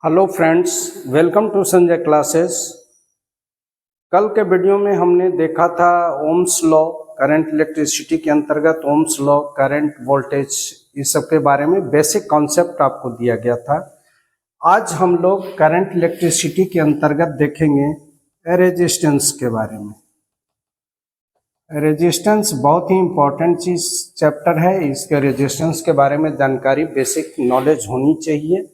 Hello friends, welcome to Sanjay classes. कल के video में हमने देखा था ओम्स लॉ, करंट इलेक्ट्रिसिटी के अंतर्गत ओम्स लॉ, करंट वोल्टेज, इस सब के बारे में बेसिक कॉन्सेप्ट आपको दिया गया था। आज हम लोग करंट इलेक्ट्रिसिटी के अंतर्गत देखेंगे रेजिस्टेंस के बारे में। रेजिस्टेंस बहुत ही इम्पोर्टेंट चीज चैप्टर है। इसके रेजिस्टेंस के बारे में जानकारी, बेसिक नॉलेज होनी चाहिए।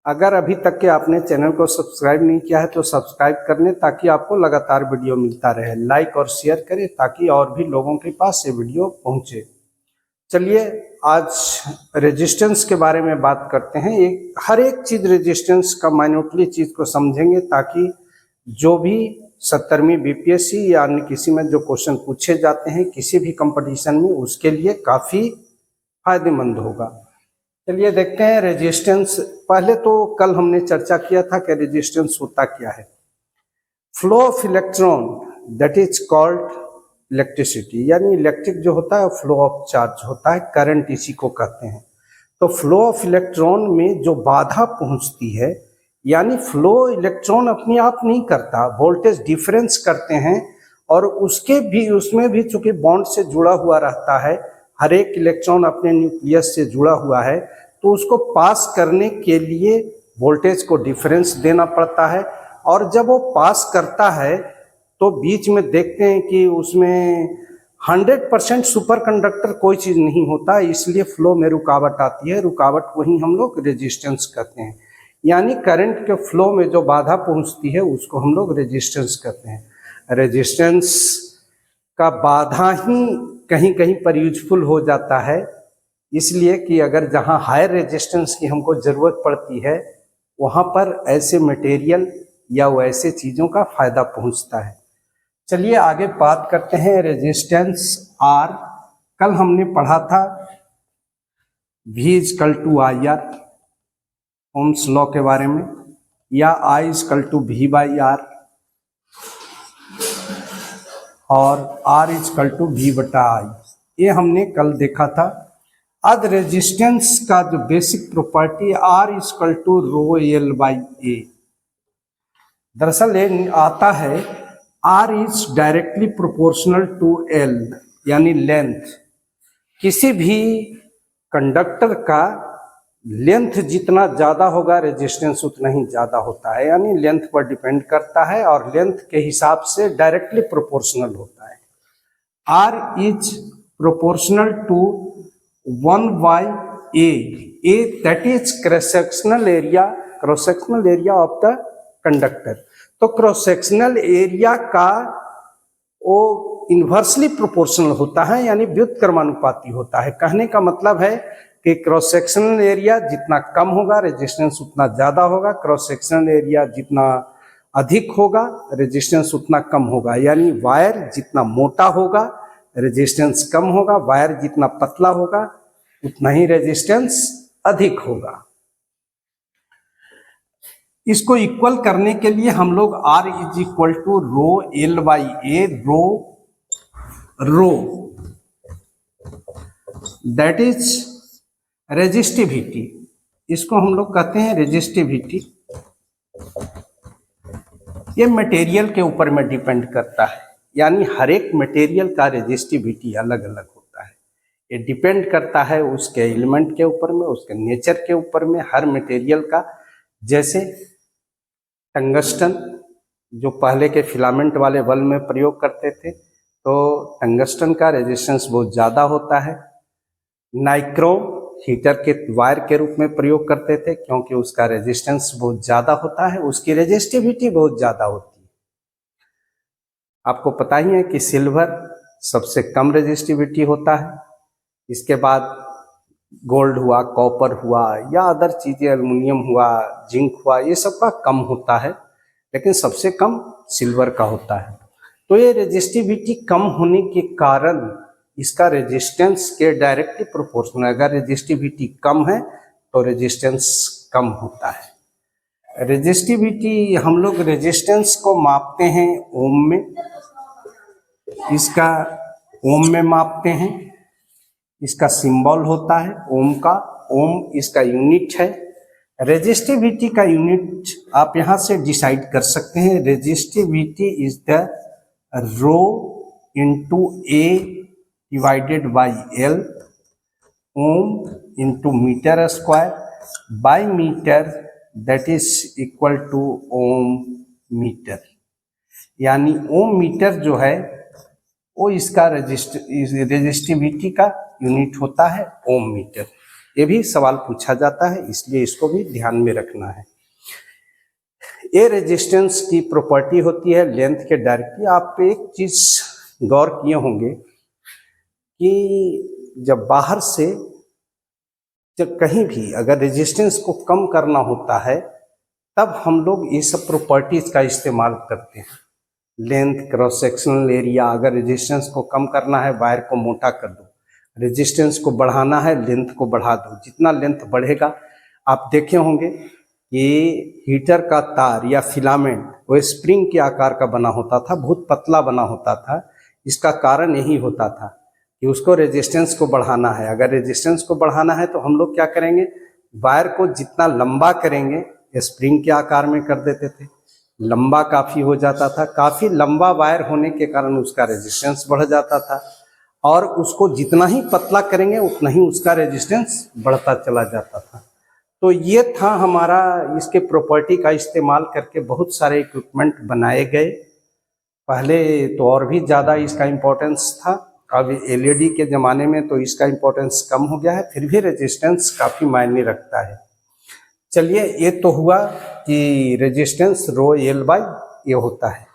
अगर अभी तक के आपने चैनल को सब्सक्राइब नहीं किया है तो सब्सक्राइब कर लें ताकि आपको लगातार वीडियो मिलता रहे। लाइक और शेयर करें ताकि और भी लोगों के पास ये वीडियो पहुंचे। चलिए आज रेजिस्टेंस के बारे में बात करते हैं। हर एक चीज रेजिस्टेंस का माइन्यूटली चीज को समझेंगे ताकि जो भी 70वीं बीपीएससी या अन्य किसी में जो क्वेश्चन पूछे जाते हैं किसी भी कंपटीशन में, उसके लिए काफी फायदेमंद होगा। चलिए देखते हैं रेजिस्टेंस। पहले तो कल हमने चर्चा किया था कि रेजिस्टेंस होता क्या है। Flow of electron that is called electricity, यानी इलेक्ट्रिक जो होता है फ्लो ऑफ चार्ज होता है, करंट इसी को कहते हैं। तो फ्लो ऑफ इलेक्ट्रॉन में जो बाधा पहुंचती है, यानी फ्लो इलेक्ट्रॉन अपने आप नहीं करता, वोल्टेज डिफरेंस करते हैं और उसमें भी चूंकि बॉन्ड से जुड़ा हुआ रहता है, हर एक इलेक्ट्रॉन अपने न्यूक्लियस से जुड़ा हुआ है, तो उसको पास करने के लिए वोल्टेज को डिफरेंस देना पड़ता है। और जब वो पास करता है तो बीच में देखते हैं कि उसमें 100% सुपर कंडक्टर कोई चीज़ नहीं होता, इसलिए फ्लो में रुकावट आती है। रुकावट को ही हम लोग रेजिस्टेंस कहते हैं, यानी करंट के फ्लो में जो बाधा पहुंचती है उसको हम लोग रेजिस्टेंस कहते हैं। रेजिस्टेंस का बाधा ही कहीं कहीं पर यूजफुल हो जाता है, इसलिए कि अगर जहां हायर रेजिस्टेंस की हमको ज़रूरत पड़ती है वहां पर ऐसे मटेरियल या वैसे चीज़ों का फायदा पहुंचता है। चलिए आगे बात करते हैं रेजिस्टेंस आर। कल हमने पढ़ा था V = IR, ओम्स लॉ के बारे में, या I = V/R और R = V/I, ये हमने कल देखा था। अब रेजिस्टेंस का जो बेसिक प्रॉपर्टी R = ρL/A, दरअसल ये आता है R is directly proportional to L, यानी लेंथ। किसी भी कंडक्टर का लेंथ जितना ज़्यादा होगा रेजिस्टेंस उतना ही ज़्यादा होता है, यानी लेंथ पर डिपेंड करता है और लेंथ के हिसाब से डायरेक्टली प्रोपोर्शनल होता है। R is proportional to 1/A, A that is cross sectional area of the conductor. तो क्रॉस सेक्शनल एरिया का वो इन्वर्सली प्रोपोर्शनल होता है, यानी व्युत्क्रमानुपाती होता है। कहने का मतलब है कि क्रॉस सेक्शनल एरिया जितना कम होगा रेजिस्टेंस उतना ज़्यादा होगा, क्रॉस सेक्शनल एरिया जितना अधिक होगा रेजिस्टेंस उतना कम होगा। यानी वायर जितना मोटा होगा रेजिस्टेंस कम होगा, वायर जितना पतला होगा उतना ही रेजिस्टेंस अधिक होगा। इसको इक्वल करने के लिए हम लोग R = ρL/A, rho that is resistivity, इसको हम लोग कहते हैं रेजिस्टिविटी। ये मटेरियल के ऊपर में डिपेंड करता है, यानी हर एक मटेरियल का रेजिस्टिविटी अलग अलग होता है। ये डिपेंड करता है उसके एलिमेंट के ऊपर में, उसके नेचर के ऊपर में, हर मटेरियल का। जैसे टंगस्टन, जो पहले के फिलामेंट वाले बल्ब में प्रयोग करते थे, तो टंगस्टन का रेजिस्टेंस बहुत ज़्यादा होता है। नाइक्रोम हीटर के वायर के रूप में प्रयोग करते थे क्योंकि उसका रेजिस्टेंस बहुत ज़्यादा होता है, उसकी रेजिस्टिविटी बहुत ज़्यादा होती है। आपको पता ही है कि सिल्वर सबसे कम रेजिस्टिविटी होता है, इसके बाद गोल्ड हुआ, कॉपर हुआ या अदर चीज़ें, एल्युमिनियम हुआ, जिंक हुआ, ये सब का कम होता है, लेकिन सबसे कम सिल्वर का होता है। तो ये रेजिस्टिविटी कम होने के कारण इसका रेजिस्टेंस के डायरेक्टली प्रोपोर्शनल, अगर रेजिस्टिविटी कम है तो रेजिस्टेंस कम होता है। रेजिस्टिविटी हम लोग रेजिस्टेंस को मापते हैं ओम में, इसका ओम में मापते हैं। इसका सिंबल होता है ओम का, ओम इसका यूनिट है। रेजिस्टिविटी का यूनिट आप यहां से डिसाइड कर सकते हैं। Resistivity is the rho into A divided by L, ohm into metre square by metre, that is equal to ohm metre. यानी ओम मीटर जो है वो इसका रेजिस्टिविटी का यूनिट होता है, ओम मीटर। ये भी सवाल पूछा जाता है, इसलिए इसको भी ध्यान में रखना है। ये रेजिस्टेंस की प्रॉपर्टी होती है लेंथ के डायरेक्टली। आप एक चीज गौर किए होंगे कि जब बाहर से जब कहीं भी अगर रेजिस्टेंस को कम करना होता है तब हम लोग ये सब प्रॉपर्टीज का इस्तेमाल करते हैं। लेंथ, क्रॉस सेक्शनल एरिया, अगर रेजिस्टेंस को कम करना है वायर को मोटा कर दो, रेजिस्टेंस को बढ़ाना है लेंथ को बढ़ा दो। जितना लेंथ बढ़ेगा, आप देखे होंगे ये हीटर का तार या फिलामेंट वो स्प्रिंग के आकार का बना होता था, बहुत पतला बना होता था। इसका कारण यही होता था कि उसको रेजिस्टेंस को बढ़ाना है। अगर रेजिस्टेंस को बढ़ाना है तो हम लोग क्या करेंगे, वायर को जितना लंबा करेंगे, स्प्रिंग के आकार में कर देते थे, लंबा काफ़ी हो जाता था। काफ़ी लंबा वायर होने के कारण उसका रेजिस्टेंस बढ़ जाता था, और उसको जितना ही पतला करेंगे उतना ही उसका रेजिस्टेंस बढ़ता चला जाता था। तो ये था हमारा, इसके प्रॉपर्टी का इस्तेमाल करके बहुत सारे इक्विपमेंट बनाए गए। पहले तो और भी ज़्यादा इसका इम्पोर्टेंस था, अब एलईडी के ज़माने में तो इसका इम्पोर्टेंस कम हो गया है, फिर भी रेजिस्टेंस काफ़ी मायने रखता है। चलिए, ये तो हुआ कि रेजिस्टेंस रो एल बाई ये होता है।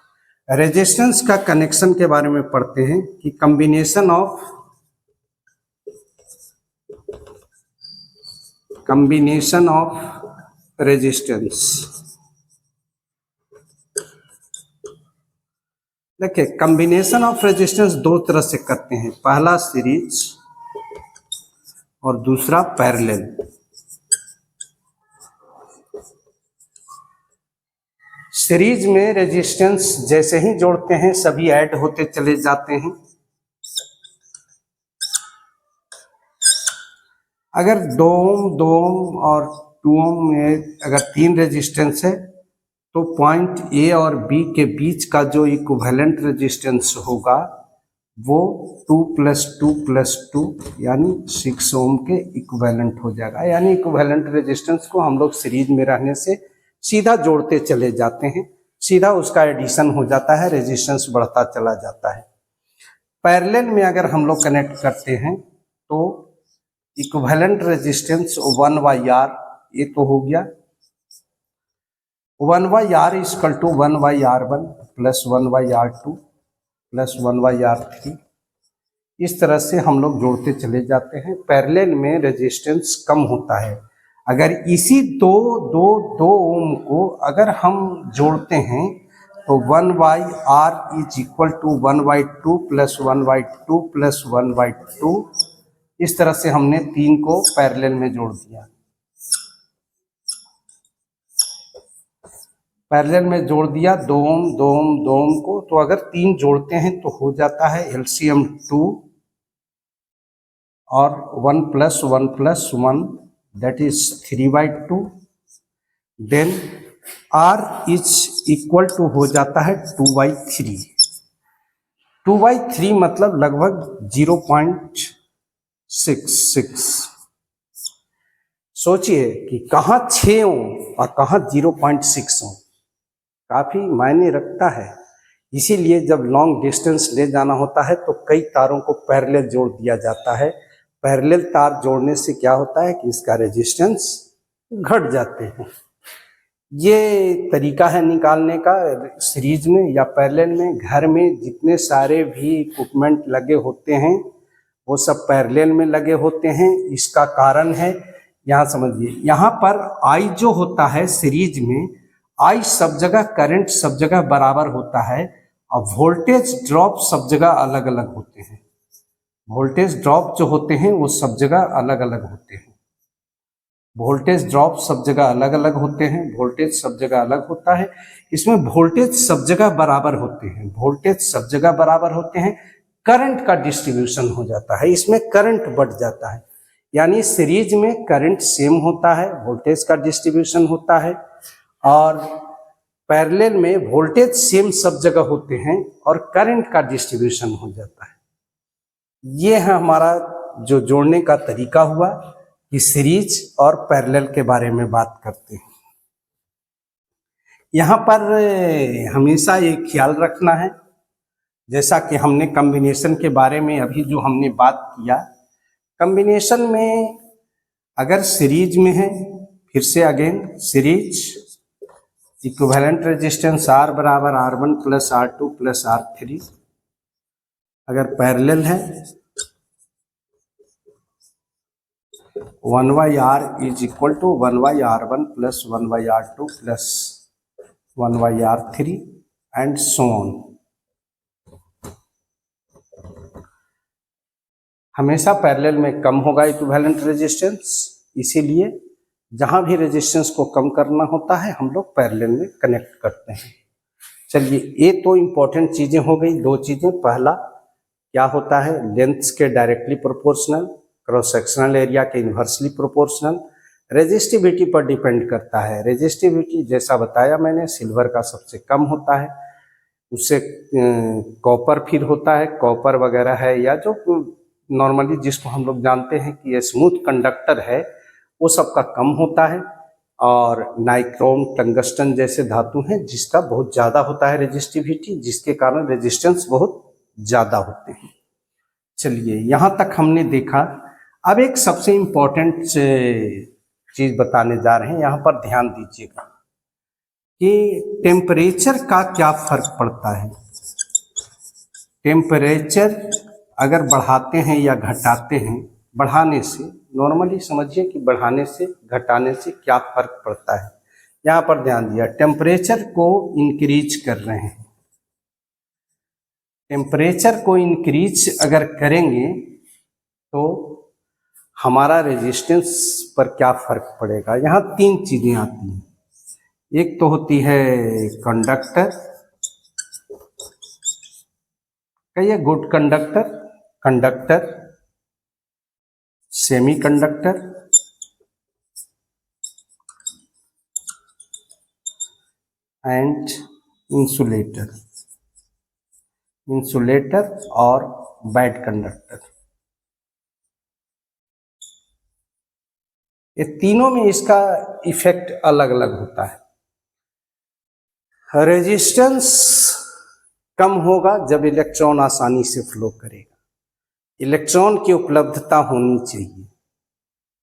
रेजिस्टेंस का कनेक्शन के बारे में पढ़ते हैं कि कॉम्बिनेशन ऑफ रेजिस्टेंस। देखिए, कॉम्बिनेशन ऑफ रेजिस्टेंस दो तरह से करते हैं, पहला सीरीज और दूसरा पैरेलल। सीरीज में रेजिस्टेंस जैसे ही जोड़ते हैं सभी ऐड होते चले जाते हैं। अगर 2 ओम और 2 ओम में अगर 3 रेजिस्टेंस है तो पॉइंट ए और बी के बीच का जो इक्विवेलेंट रेजिस्टेंस होगा वो 2 + 2 + 2 यानी 6 ओम के इक्विवेलेंट हो जाएगा। यानी इक्विवेलेंट रेजिस्टेंस को हम लोग सीरीज में रहने से सीधा जोड़ते चले जाते हैं, सीधा उसका एडिशन हो जाता है, रेजिस्टेंस बढ़ता चला जाता है। पैरेलल में अगर हम लोग कनेक्ट करते हैं तो इक्विवेलेंट रेजिस्टेंस 1/R, ये तो हो गया 1/R = 1/R1 + 1/R2 + 1/R3। इस तरह से हम लोग जोड़ते चले जाते हैं। पैरेलल में रेजिस्टेंस कम होता है। अगर इसी 2 ओम को अगर हम जोड़ते हैं तो 1/R = 1/2 + 1/2 + 1/2। इस तरह से हमने 3 को पैरेलल में जोड़ दिया। पैरेलल में जोड़ दिया 2 ओम 2 ओम 2 ओम को, तो अगर 3 जोड़ते हैं तो हो जाता है LCM 2 और 1 + 1 + 1 that is 3/2। देन R = हो जाता है 2/3। 2/3 मतलब लगभग 0.66। सोचिए कि कहाँ 6 ओम और कहाँ 0.6 ओम, काफ़ी मायने रखता है। इसीलिए जब लॉन्ग डिस्टेंस ले जाना होता है तो कई तारों को पैरेलल जोड़ दिया जाता है। पैरेलल तार जोड़ने से क्या होता है कि इसका रेजिस्टेंस घट जाते हैं। ये तरीका है निकालने का। सीरीज में या पैरेलल में घर में जितने सारे भी इक्विपमेंट लगे होते हैं वो सब पैरेलल में लगे होते हैं। इसका कारण है, यहाँ समझिए, यहाँ पर I जो होता है सीरीज में, I सब जगह, करंट सब जगह बराबर होता है और वोल्टेज ड्रॉप सब जगह अलग अलग होते हैं। वोल्टेज ड्रॉप जो होते हैं वो सब जगह अलग अलग होते हैं। वोल्टेज ड्रॉप सब जगह अलग अलग होते हैं, वोल्टेज सब जगह अलग होता है। इसमें वोल्टेज सब जगह बराबर होते हैं, वोल्टेज सब जगह बराबर होते हैं। करंट का डिस्ट्रीब्यूशन हो जाता है, इसमें करंट बढ़ जाता है। यानी सीरीज में करंट सेम होता है, वोल्टेज का डिस्ट्रीब्यूशन होता है, और पैरेलल में वोल्टेज सेम सब जगह होते हैं और करंट का डिस्ट्रीब्यूशन हो जाता है। ये है हमारा जो जोड़ने का तरीका हुआ कि सीरीज और पैरेलल के बारे में बात करते हैं। यहाँ पर हमेशा ये ख्याल रखना है, जैसा कि हमने कॉम्बिनेशन के बारे में अभी जो हमने बात किया, कॉम्बिनेशन में अगर सीरीज में है, फिर से again series equivalent resistance R बराबर R1 plus R2 plus R3। अगर पैरेलल है 1/R is equal to 1/R1 plus 1/R2 plus 1/R3 and so on. हमेशा पैरेलल में कम होगा इक्विवेलेंट रेजिस्टेंस, इसीलिए जहां भी रेजिस्टेंस को कम करना होता है हम लोग पैरेलल में कनेक्ट करते हैं। चलिए, ये तो इम्पोर्टेंट चीजें हो गई। दो चीजें, पहला क्या होता है, लेंथ्स के directly proportional, cross sectional area के इन्वर्सली प्रोपोर्शनल। रेजिस्टिविटी पर डिपेंड करता है। रेजिस्टिविटी जैसा बताया मैंने, सिल्वर का सबसे कम होता है, उससे कॉपर फिर होता है, कॉपर वगैरह है, या जो नॉर्मली जिसको हम लोग जानते हैं कि ये स्मूथ कंडक्टर है, वो सबका कम होता है। और नाइक्रोम, टंगस्टन जैसे धातु हैं जिसका बहुत ज़्यादा होता है रेजिस्टिविटी, जिसके कारण रेजिस्टेंस बहुत ज़्यादा होते हैं। चलिए, यहाँ तक हमने देखा। अब एक सबसे इम्पोर्टेंट चीज़ बताने जा रहे हैं, यहाँ पर ध्यान दीजिएगा कि टेम्परेचर का क्या फर्क पड़ता है। टेम्परेचर अगर बढ़ाते हैं या घटाते हैं, बढ़ाने से, नॉर्मली समझिए कि बढ़ाने से घटाने से क्या फर्क पड़ता है। यहाँ पर ध्यान दिया, टेम्परेचर को इंक्रीज कर रहे हैं। टेम्परेचर को इंक्रीज अगर करेंगे तो हमारा रेजिस्टेंस पर क्या फर्क पड़ेगा। यहाँ तीन चीजें आती हैं। एक तो होती है कंडक्टर, कहिए good conductor, conductor, semi conductor and insulator, insulator और बैड कंडक्टर। ये तीनों में इसका इफेक्ट अलग अलग होता है। रेजिस्टेंस कम होगा जब इलेक्ट्रॉन आसानी से फ्लो करेगा। इलेक्ट्रॉन की उपलब्धता होनी चाहिए।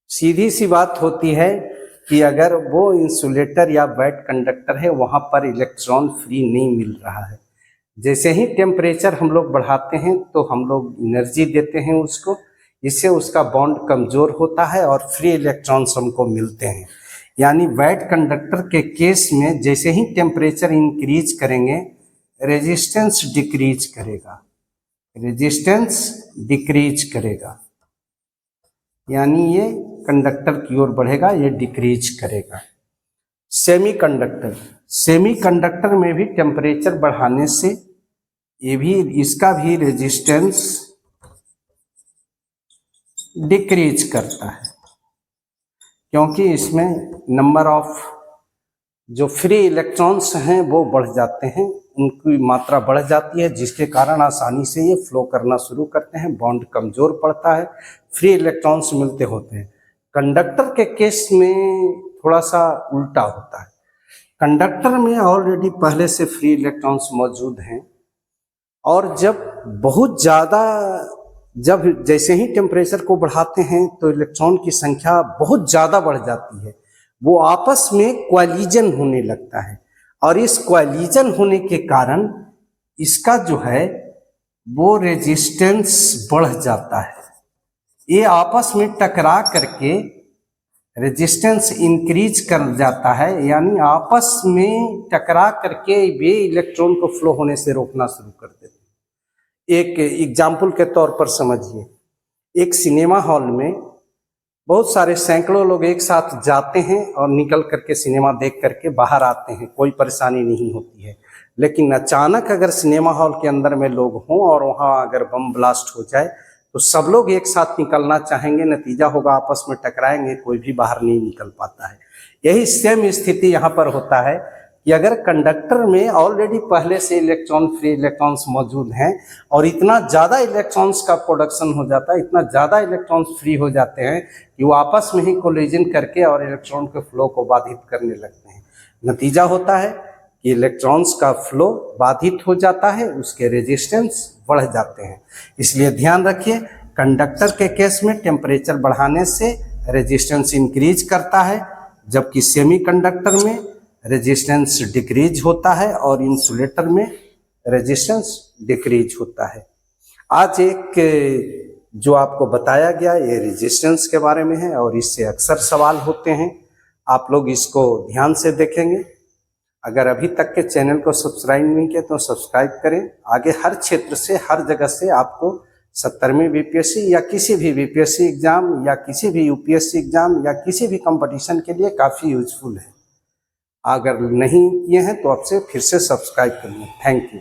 सीधी सी बात होती है कि अगर वो इंसुलेटर या बैड कंडक्टर है, वहाँ पर इलेक्ट्रॉन फ्री नहीं मिल रहा है। जैसे ही टेम्परेचर हम लोग बढ़ाते हैं तो हम लोग एनर्जी देते हैं उसको, इससे उसका बॉन्ड कमज़ोर होता है और फ्री इलेक्ट्रॉन्स हमको मिलते हैं। यानी बैड कंडक्टर के केस में जैसे ही टेम्परेचर इंक्रीज करेंगे, रेजिस्टेंस डिक्रीज करेगा, रेजिस्टेंस डिक्रीज करेगा, यानी ये कंडक्टर की ओर बढ़ेगा, ये डिक्रीज करेगा। सेमी कंडक्टर, सेमी कंडक्टर में भी टेम्परेचर बढ़ाने से ये भी, इसका भी रेजिस्टेंस डिक्रीज करता है, क्योंकि इसमें नंबर ऑफ जो फ्री इलेक्ट्रॉन्स हैं वो बढ़ जाते हैं, उनकी मात्रा बढ़ जाती है, जिसके कारण आसानी से ये फ्लो करना शुरू करते हैं, बॉन्ड कमज़ोर पड़ता है, फ्री इलेक्ट्रॉन्स मिलते होते हैं। कंडक्टर के केस में थोड़ा सा उल्टा होता है। कंडक्टर में ऑलरेडी पहले से फ्री इलेक्ट्रॉन्स मौजूद हैं, और जब बहुत ज़्यादा, जब जैसे ही टेम्परेचर को बढ़ाते हैं तो इलेक्ट्रॉन की संख्या बहुत ज़्यादा बढ़ जाती है, वो आपस में क्वालिजन होने लगता है, और इस क्वालिजन होने के कारण इसका जो है वो रेजिस्टेंस बढ़ जाता है। ये आपस में टकरा करके रेजिस्टेंस इंक्रीज कर जाता है, यानी आपस में टकरा करके वे इलेक्ट्रॉन को फ्लो होने से रोकना शुरू कर देते हैं। एक एग्जाम्पल के तौर पर समझिए, एक सिनेमा हॉल में बहुत सारे सैकड़ों लोग एक साथ जाते हैं और निकल करके सिनेमा देख करके बाहर आते हैं, कोई परेशानी नहीं होती है। लेकिन अचानक अगर सिनेमा हॉल के अंदर में लोग हों और वहाँ अगर बम ब्लास्ट हो जाए तो सब लोग एक साथ निकलना चाहेंगे, नतीजा होगा आपस में टकराएंगे, कोई भी बाहर नहीं निकल पाता है। यही सेम स्थिति यहाँ पर होता है कि अगर कंडक्टर में ऑलरेडी पहले से इलेक्ट्रॉन फ्री इलेक्ट्रॉन्स मौजूद हैं और इतना ज़्यादा इलेक्ट्रॉन्स का प्रोडक्शन हो जाता है, इतना ज़्यादा इलेक्ट्रॉन्स फ्री हो जाते हैं कि वो आपस में ही कोलिजन करके और इलेक्ट्रॉन के फ्लो को बाधित करने लगते हैं। नतीजा होता है कि इलेक्ट्रॉन्स का फ्लो बाधित हो जाता है, उसके रेजिस्टेंस बढ़ जाते हैं। इसलिए ध्यान रखिए, कंडक्टर के केस में टेम्परेचर बढ़ाने से रेजिस्टेंस इंक्रीज करता है, जबकि सेमीकंडक्टर में रेजिस्टेंस डिक्रीज होता है और इंसुलेटर में रेजिस्टेंस डिक्रीज होता है। आज एक जो आपको बताया गया ये रेजिस्टेंस के बारे में है और इससे अक्सर सवाल होते हैं, आप लोग इसको ध्यान से देखेंगे। अगर अभी तक के चैनल को सब्सक्राइब नहीं किया तो सब्सक्राइब करें। आगे हर क्षेत्र से, हर जगह से आपको 70वीं बीपीएससी या किसी भी बीपीएससी एग्जाम या किसी भी यूपीएससी एग्जाम या किसी भी कंपटीशन के लिए काफ़ी यूजफुल है। अगर नहीं किए हैं तो आपसे फिर से सब्सक्राइब करिए। Thank you.